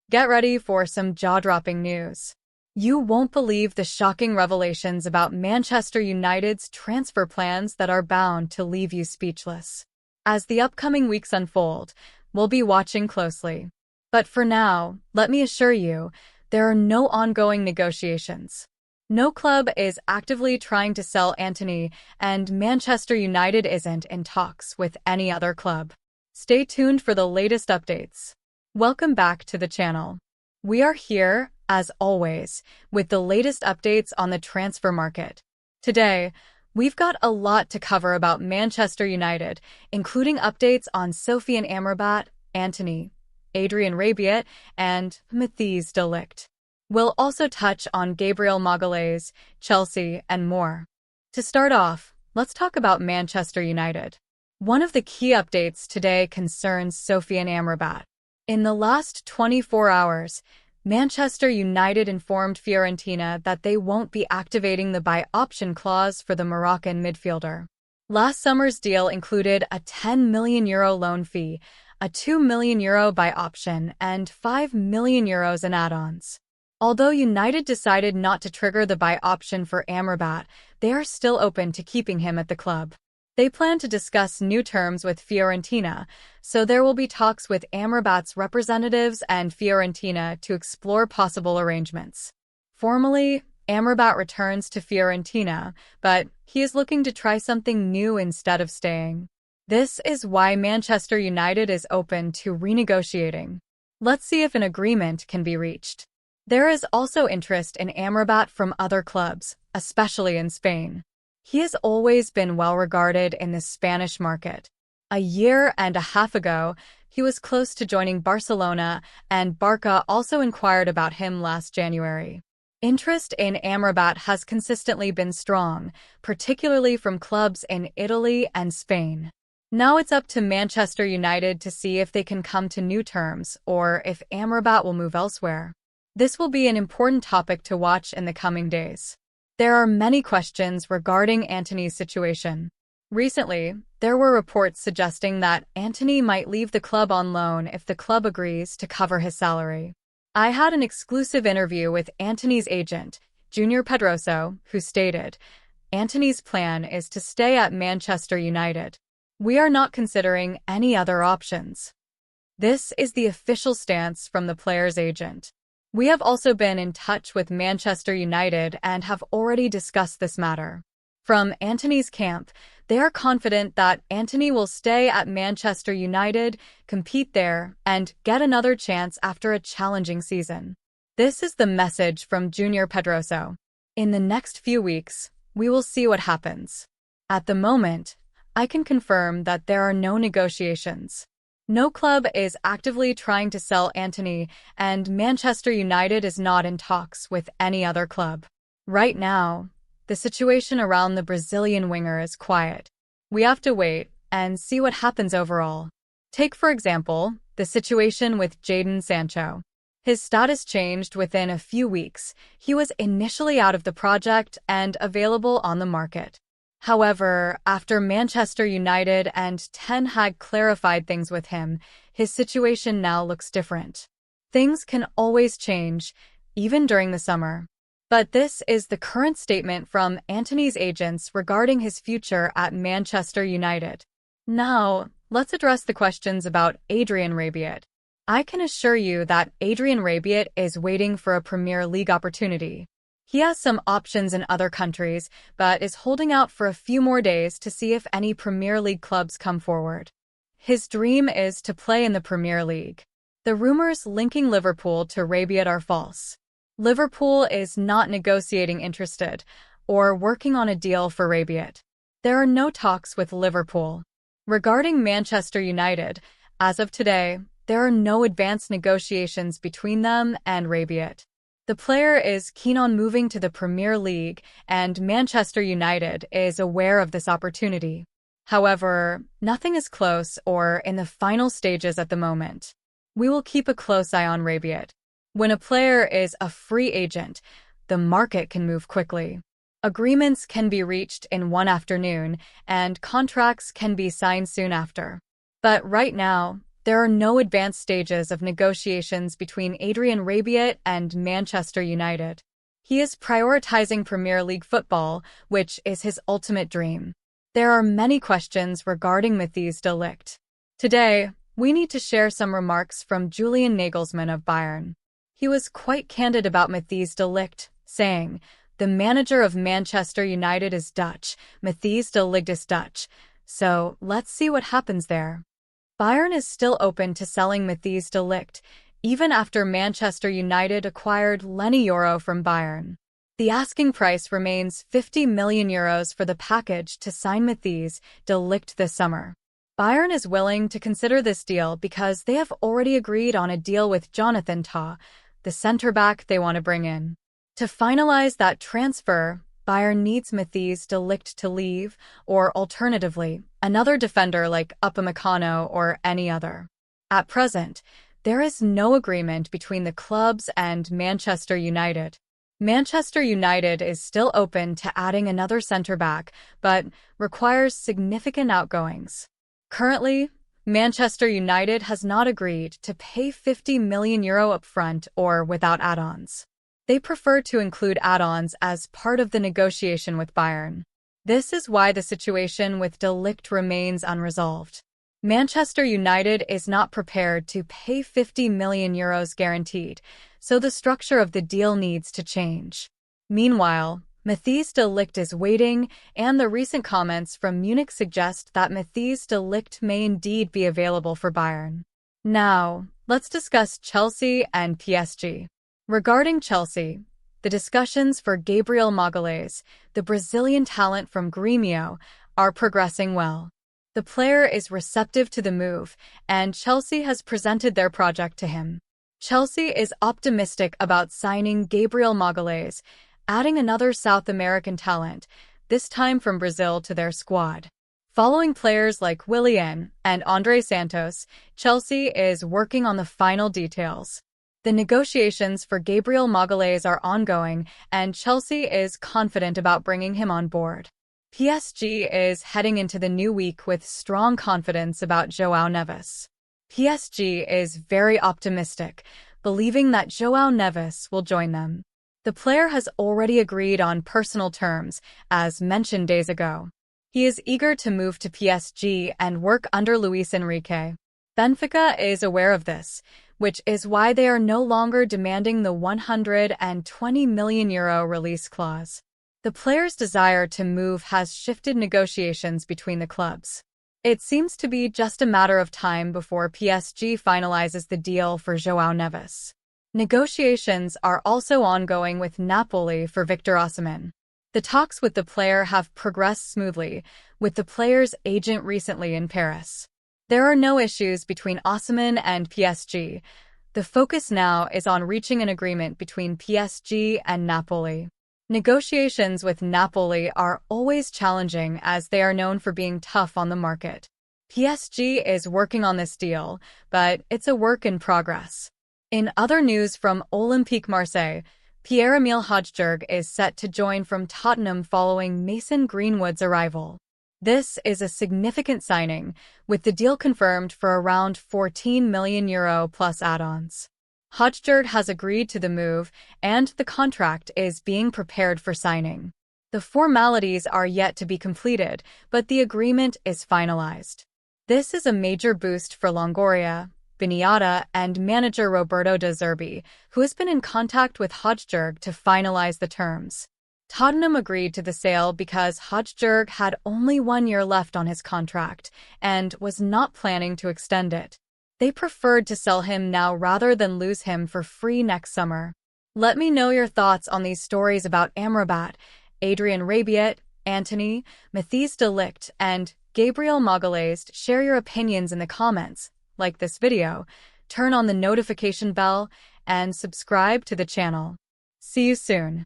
Get ready for some jaw-dropping news. You won't believe the shocking revelations about Manchester United's transfer plans that are bound to leave you speechless. As the upcoming weeks unfold, we'll be watching closely. But for now, let me assure you, there are no ongoing negotiations. No club is actively trying to sell Antony, and Manchester United isn't in talks with any other club. Stay tuned for the latest updates. Welcome back to the channel. We are here, as always, with the latest updates on the transfer market. Today, we've got a lot to cover about Manchester United, including updates on Sofiane Amrabat, Antony, Adrien Rabiot, and Matthijs de Ligt. We'll also touch on Gabriel Magalhaes, Chelsea, and more. To start off, let's talk about Manchester United. One of the key updates today concerns Sofiane Amrabat. In the last 24 hours, Manchester United informed Fiorentina that they won't be activating the buy option clause for the Moroccan midfielder. Last summer's deal included a €10 million loan fee, a €2 million buy option, and €5 million in add-ons. Although United decided not to trigger the buy option for Amrabat, they are still open to keeping him at the club. They plan to discuss new terms with Fiorentina, so there will be talks with Amrabat's representatives and Fiorentina to explore possible arrangements. Formally, Amrabat returns to Fiorentina, but he is looking to try something new instead of staying. This is why Manchester United is open to renegotiating. Let's see if an agreement can be reached. There is also interest in Amrabat from other clubs, especially in Spain. He has always been well regarded in the Spanish market. A year and a half ago, he was close to joining Barcelona, and Barca also inquired about him last January. Interest in Amrabat has consistently been strong, particularly from clubs in Italy and Spain. Now it's up to Manchester United to see if they can come to new terms or if Amrabat will move elsewhere. This will be an important topic to watch in the coming days. There are many questions regarding Antony's situation. Recently, there were reports suggesting that Antony might leave the club on loan if the club agrees to cover his salary. I had an exclusive interview with Antony's agent, Junior Pedroso, who stated, "Antony's plan is to stay at Manchester United. We are not considering any other options." This is the official stance from the player's agent. We have also been in touch with Manchester United and have already discussed this matter. From Antony's camp, they are confident that Antony will stay at Manchester United, compete there, and get another chance after a challenging season. This is the message from Junior Pedroso. In the next few weeks, we will see what happens. At the moment, I can confirm that there are no negotiations. No club is actively trying to sell Antony, and Manchester United is not in talks with any other club. Right now, the situation around the Brazilian winger is quiet. We have to wait and see what happens overall. Take, for example, the situation with Jadon Sancho. His status changed within a few weeks. He was initially out of the project and available on the market. However, after Manchester United and Ten Hag clarified things with him, his situation now looks different. Things can always change, even during the summer. But this is the current statement from Antony's agents regarding his future at Manchester United. Now, let's address the questions about Adrien Rabiot. I can assure you that Adrien Rabiot is waiting for a Premier League opportunity. He has some options in other countries, but is holding out for a few more days to see if any Premier League clubs come forward. His dream is to play in the Premier League. The rumors linking Liverpool to Rabiot are false. Liverpool is not negotiating interested or working on a deal for Rabiot. There are no talks with Liverpool. Regarding Manchester United, as of today, there are no advanced negotiations between them and Rabiot. The player is keen on moving to the Premier League, and Manchester United is aware of this opportunity. However, nothing is close or in the final stages at the moment. We will keep a close eye on Rabiot. When a player is a free agent, the market can move quickly. Agreements can be reached in one afternoon, and contracts can be signed soon after. But right now, There are no advanced stages of negotiations between Adrien Rabiot and Manchester United. He is prioritizing Premier League football, which is his ultimate dream. There are many questions regarding Matthijs de Ligt. Today, we need to share some remarks from Julian Nagelsmann of Bayern. He was quite candid about Matthijs de Ligt, saying, "The manager of Manchester United is Dutch, Matthijs de Ligt is Dutch, so let's see what happens there." Bayern is still open to selling Matthijs de Ligt, even after Manchester United acquired Lenny Yoro from Bayern. The asking price remains €50 million for the package to sign Matthijs de Ligt this summer. Bayern is willing to consider this deal because they have already agreed on a deal with Jonathan Tah, the centre-back they want to bring in. To finalize that transfer, Bayern needs Matthijs de Ligt to leave, or alternatively, another defender like Upamecano or any other. At present, there is no agreement between the clubs and Manchester United. Manchester United is still open to adding another centre-back, but requires significant outgoings. Currently, Manchester United has not agreed to pay €50 million upfront or without add-ons. They prefer to include add-ons as part of the negotiation with Bayern. This is why the situation with de Ligt remains unresolved. Manchester United is not prepared to pay €50 million guaranteed, so the structure of the deal needs to change. Meanwhile, Matthijs de Ligt is waiting, and the recent comments from Munich suggest that Matthijs de Ligt may indeed be available for Bayern. Now, let's discuss Chelsea and PSG. Regarding Chelsea, the discussions for Gabriel Magalhães, the Brazilian talent from Grêmio, are progressing well. The player is receptive to the move, and Chelsea has presented their project to him. Chelsea is optimistic about signing Gabriel Magalhães, adding another South American talent, this time from Brazil, to their squad. Following players like Willian and André Santos, Chelsea is working on the final details. The negotiations for Gabriel Magalhães are ongoing, and Chelsea is confident about bringing him on board. PSG is heading into the new week with strong confidence about João Neves. PSG is very optimistic, believing that João Neves will join them. The player has already agreed on personal terms, as mentioned days ago. He is eager to move to PSG and work under Luis Enrique. Benfica is aware of this, which is why they are no longer demanding the €120 million release clause. The player's desire to move has shifted negotiations between the clubs. It seems to be just a matter of time before PSG finalizes the deal for João Neves. Negotiations are also ongoing with Napoli for Victor Osimhen. The talks with the player have progressed smoothly, with the player's agent recently in Paris. There are no issues between Osimhen and PSG. The focus now is on reaching an agreement between PSG and Napoli. Negotiations with Napoli are always challenging as they are known for being tough on the market. PSG is working on this deal, but it's a work in progress. In other news from Olympique Marseille, Pierre-Emile Højbjerg is set to join from Tottenham following Mason Greenwood's arrival. This is a significant signing, with the deal confirmed for around €14 million plus add-ons. Højbjerg has agreed to the move, and the contract is being prepared for signing. The formalities are yet to be completed, but the agreement is finalized. This is a major boost for Longoria, Biniata, and manager Roberto De Zerbi, who has been in contact with Højbjerg to finalize the terms. Tottenham agreed to the sale because Højbjerg had only 1 year left on his contract and was not planning to extend it. They preferred to sell him now rather than lose him for free next summer. Let me know your thoughts on these stories about Amrabat, Adrien Rabiot, Antony, Matthijs de Ligt, and Gabriel Magalhães. Share your opinions in the comments, like this video, turn on the notification bell, and subscribe to the channel. See you soon.